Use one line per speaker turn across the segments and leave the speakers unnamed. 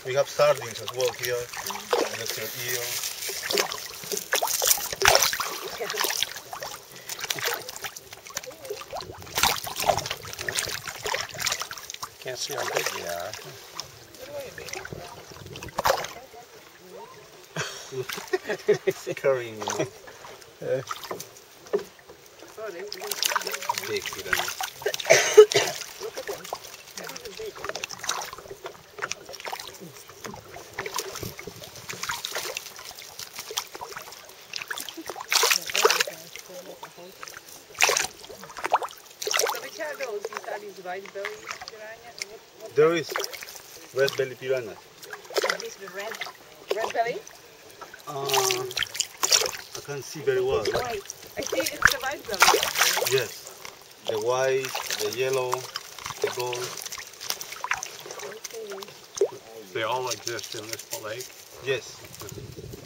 We have sardines as well here. That's your eel.
Can't see how big they are.
Carrying them. Big piranha.
Look at them. They're even big. So which are those? These are these white belly piranha?
There is red belly piranha.
Is this the red belly?
I can't see very well.
White. I see it's the white belly.
Yes. The white, the yellow, the gold.
Okay.
They all exist in this lake.
Yes.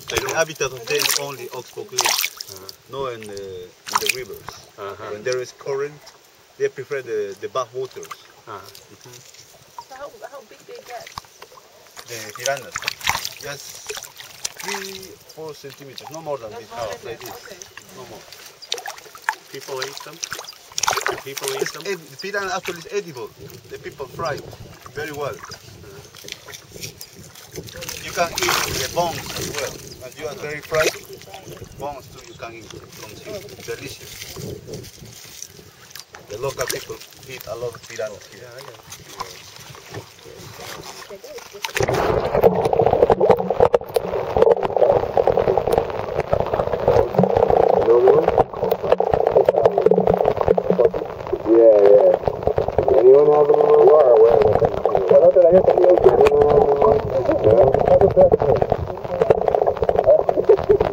They
The
don't.
habitat of them is only Oxbow Lake, no in the rivers. When there is current, they prefer the back waters.
So how big they get?
The piranhas, just 3-4 centimeters, no more than this.
Not more
Like
than
this.
that. Okay.
No more.
People eat them. People eat them.
The piranha actually is edible. The people fry it very well. You can eat the bones as well. When you are very fried, bones too you can eat. Consume. Delicious. The local people eat a lot of piranhas here.
Yeah, I got
Anyone have them? You are aware of them.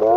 No.